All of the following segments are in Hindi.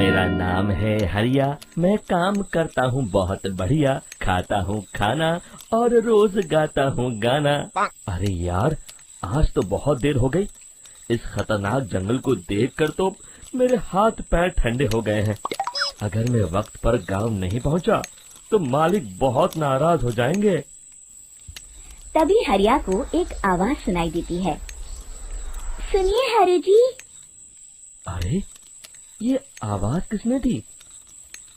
मेरा नाम है हरिया, मैं काम करता हूँ बहुत बढ़िया, खाता हूँ खाना और रोज गाता हूँ गाना। अरे यार, आज तो बहुत देर हो गई। इस खतरनाक जंगल को देखकर तो मेरे हाथ पैर ठंडे हो गए हैं। अगर मैं वक्त पर गांव नहीं पहुंचा तो मालिक बहुत नाराज हो जाएंगे। तभी हरिया को एक आवाज सुनाई देती है। सुनिए हरि जी। अरे, ये आवाज किसने दी?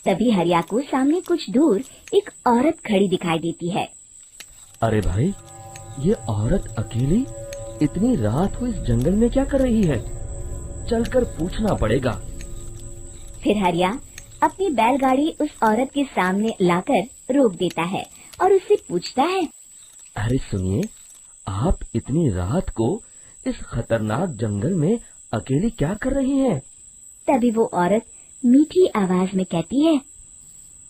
तभी हरिया को सामने कुछ दूर एक औरत खड़ी दिखाई देती है। अरे भाई, ये औरत अकेली इतनी रात को इस जंगल में क्या कर रही है? चलकर पूछना पड़ेगा। फिर हरिया अपनी बैलगाड़ी उस औरत के सामने लाकर रोक देता है और उससे पूछता है। अरे सुनिए, आप इतनी रात को इस खतरनाक जंगल में अकेली क्या कर रही हैं? तभी वो औरत मीठी आवाज में कहती है।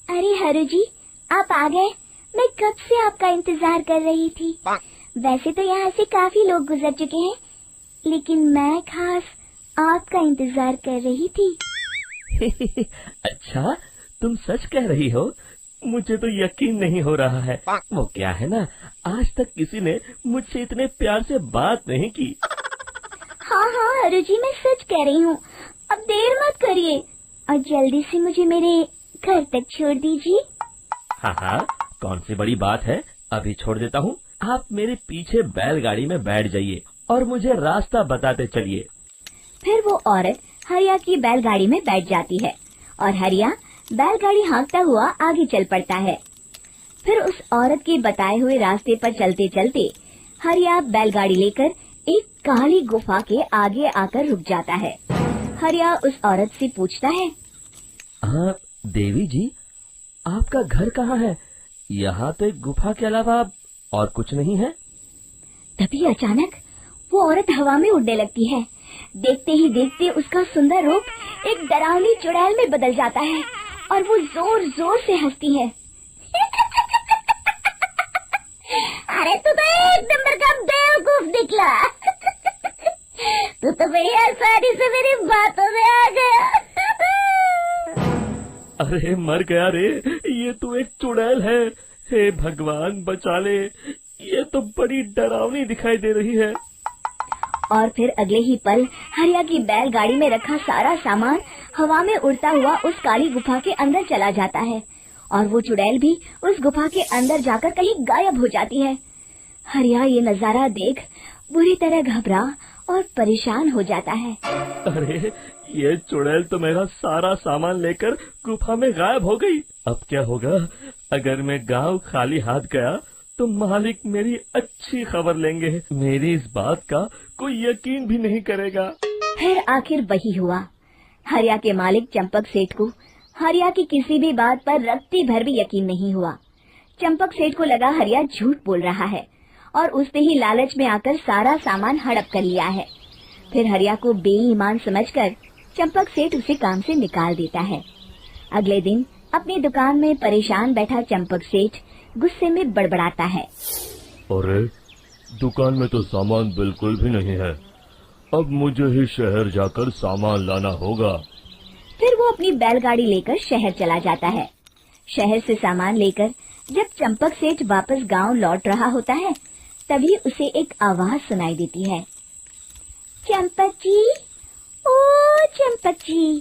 अरे हरि जी, आप आ गए। मैं कब से आपका इंतजार कर रही थी। वैसे तो यहाँ से काफी लोग गुजर चुके हैं, लेकिन मैं खास आपका इंतजार कर रही थी। अच्छा, तुम सच कह रही हो? मुझे तो यकीन नहीं हो रहा है। वो क्या है ना, आज तक किसी ने मुझसे इतने प्यार से बात नहीं की। हाँ हाँ हरि जी, मैं सच कह रही हूँ। अब देर मत करिए और जल्दी से मुझे मेरे घर तक छोड़ दीजिए। हाँ हाँ, कौन सी बड़ी बात है, अभी छोड़ देता हूँ। आप मेरे पीछे बैलगाड़ी में बैठ जाइए और मुझे रास्ता बताते चलिए। फिर वो औरत हरिया की बैलगाड़ी में बैठ जाती है और हरिया बैलगाड़ी हाँकता हुआ आगे चल पड़ता है। फिर उस औरत के बताए हुए रास्ते पर चलते चलते हरिया बैलगाड़ी लेकर एक काली गुफा के आगे आकर रुक जाता है। हरिया उस औरत से पूछता है। हाँ देवी जी, आपका घर कहाँ है? यहाँ तो एक गुफा के अलावा और कुछ नहीं है। तभी अचानक वो औरत हवा में उड़ने लगती है। देखते ही देखते उसका सुंदर रूप एक डरावनी चुड़ैल में बदल जाता है और वो जोर जोर से हंसती है। अरे तू तो एक नंबर का बेवकूफ निकला। तू तो बड़ी आसानी से मेरी बातों में आ गया। अरे मर गया रे, ये तो एक चुड़ैल है। हे भगवान बचा ले, ये तो बड़ी डरावनी दिखाई दे रही है। और फिर अगले ही पल हरिया की बैलगाड़ी में रखा सारा सामान हवा में उड़ता हुआ उस काली गुफा के अंदर चला जाता है और वो चुड़ैल भी उस गुफा के अंदर जाकर कहीं गायब हो जाती है। हरिया ये नजारा देख बुरी तरह घबरा और परेशान हो जाता है। अरे, ये चुड़ैल तो मेरा सारा सामान लेकर गुफा में गायब हो गई। अब क्या होगा? अगर मैं गांव खाली हाथ गया तो मालिक मेरी अच्छी खबर लेंगे। मेरी इस बात का कोई यकीन भी नहीं करेगा। फिर आखिर वही हुआ। हरिया के मालिक चंपक सेठ को हरिया की किसी भी बात पर रत्ती भर भी यकीन नहीं हुआ। चंपक सेठ को लगा हरिया झूठ बोल रहा है और उसने ही लालच में आकर सारा सामान हड़प कर लिया है। फिर हरिया को बेईमान समझकर चंपक सेठ उसे काम से निकाल देता है। अगले दिन अपनी दुकान में परेशान बैठा चंपक सेठ गुस्से में बड़बड़ाता है। अरे, दुकान में तो सामान बिल्कुल भी नहीं है। अब मुझे ही शहर जाकर सामान लाना होगा। फिर वो अपनी बैलगाड़ी लेकर शहर चला जाता है। शहर से सामान लेकर जब चंपक सेठ वापस गांव लौट रहा होता है, तभी उसे एक आवाज सुनाई देती है। चंपक जी, ओ चंपक जी।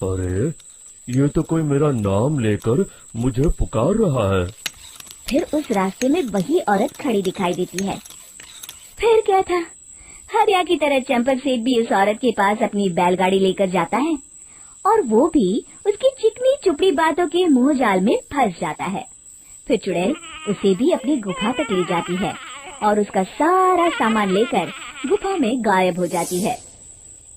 अरे, ये तो कोई मेरा नाम लेकर मुझे पुकार रहा है। फिर उस रास्ते में वही औरत खड़ी दिखाई देती है। फिर क्या था, हरिया की तरह चंपक सेठ भी उस औरत के पास अपनी बैलगाड़ी लेकर जाता है और वो भी उसकी चिकनी चुपड़ी बातों के मुंह जाल में फंस जाता है। फिर चुड़ैल उसे भी अपनी गुफा तक ले जाती है और उसका सारा सामान लेकर गुफा में गायब हो जाती है।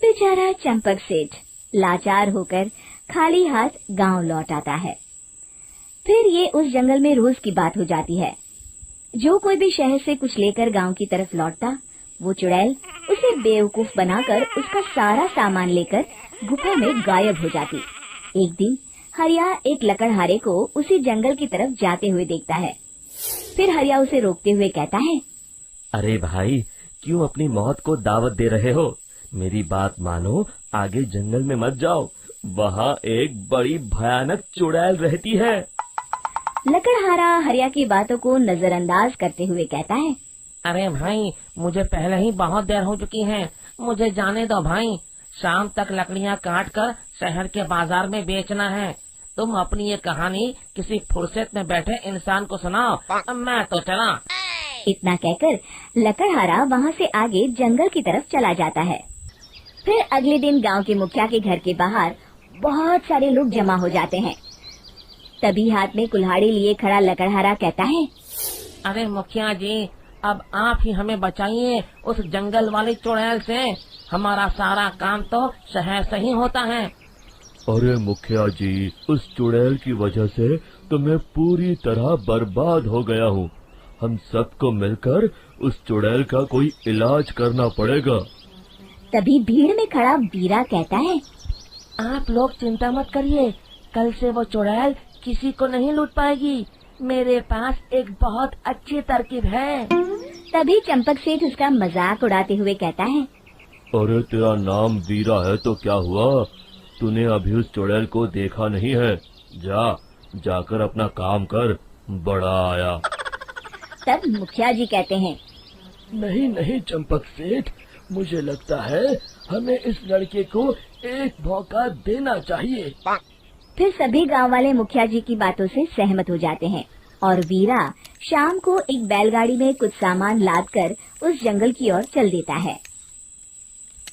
बेचारा चंपक सेठ लाचार होकर खाली हाथ गांव लौट आता है। फिर ये उस जंगल में रोज की बात हो जाती है। जो कोई भी शहर से कुछ लेकर गांव की तरफ लौटता, वो चुड़ैल उसे बेवकूफ बनाकर उसका सारा सामान लेकर गुफा में गायब हो जाती। एक दिन हरिया एक लकड़हारे को उसी जंगल की तरफ जाते हुए देखता है। फिर हरिया उसे रोकते हुए कहता है। अरे भाई, क्यों अपनी मौत को दावत दे रहे हो? मेरी बात मानो, आगे जंगल में मत जाओ, वहाँ एक बड़ी भयानक चुड़ैल रहती है। लकड़हारा हरिया की बातों को नजरअंदाज करते हुए कहता है, अरे भाई, मुझे पहले ही बहुत देर हो चुकी है, मुझे जाने दो भाई। शाम तक लकड़ियाँ काट कर शहर के बाजार में बेचना है। तुम अपनी ये कहानी किसी फुर्सत में बैठे इंसान को सुनाओ, मैं तो चला। इतना कहकर लकड़हारा वहाँ से आगे जंगल की तरफ चला जाता है। फिर अगले दिन गांव के मुखिया के घर के बाहर बहुत सारे लोग जमा हो जाते हैं। तभी हाथ में कुल्हाड़ी लिए खड़ा लकड़हारा कहता है, अरे मुखिया जी, अब आप ही हमें बचाइए उस जंगल वाली चुड़ैल से। हमारा सारा काम तो शहर से ही होता है। अरे मुखिया जी, उस चुड़ैल की वजह से तो मैं पूरी तरह बर्बाद हो गया हूँ। हम सबको मिलकर उस चुड़ैल का कोई इलाज करना पड़ेगा। तभी भीड़ में खड़ा वीरा कहता है, आप लोग चिंता मत करिए, कल से वो चुड़ैल किसी को नहीं लूट पाएगी। मेरे पास एक बहुत अच्छी तरकीब है। तभी चंपक सेठ उसका मजाक उड़ाते हुए कहता है, अरे तेरा नाम वीरा है तो क्या हुआ? तूने अभी उस चुड़ैल को देखा नहीं है? जाकर अपना काम कर, बड़ा आया। तब मुखिया जी कहते हैं, नहीं नहीं चंपक सेठ, मुझे लगता है हमें इस लड़के को एक मौका देना चाहिए। फिर सभी गांव वाले मुखिया जी की बातों से सहमत हो जाते हैं और वीरा शाम को एक बैलगाड़ी में कुछ सामान लादकर उस जंगल की ओर चल देता है।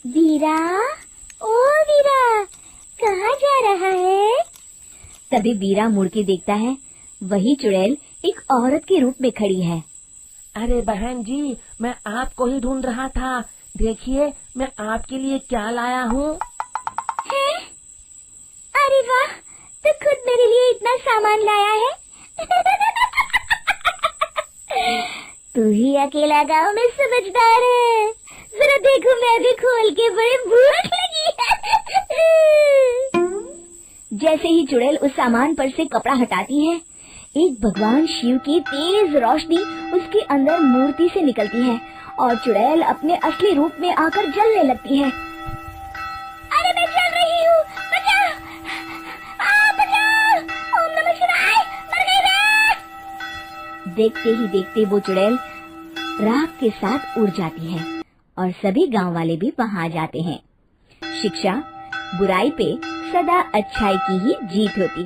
वीरा, ओ वीरा, कहाँ जा रहा है? तभी वीरा मुड़ के देखता है, वही चुड़ैल एक औरत के रूप में खड़ी है। अरे बहन जी, मैं आपको ही ढूंढ रहा था। देखिए, मैं आपके लिए क्या लाया हूँ। अरे वाह, तो खुद मेरे लिए इतना सामान लाया है। तू ही अकेला गांव में समझदार है। जरा देखो, मैं भी खोल के, बड़ी भूख लगी है। जैसे ही चुड़ैल उस सामान पर से कपड़ा हटाती है, एक भगवान शिव की तेज रोशनी उसके अंदर मूर्ति से निकलती है और चुड़ैल अपने असली रूप में आकर जलने लगती है। अरे मैं जल रही हूँ, बचाओ! बचाओ! ओम नमः शिवाय, मर गई मैं! देखते ही देखते वो चुड़ैल राख के साथ उड़ जाती है और सभी गांव वाले भी वहां जाते हैं। शिक्षा बुराई पे सदा अच्छाई की ही जीत होती है।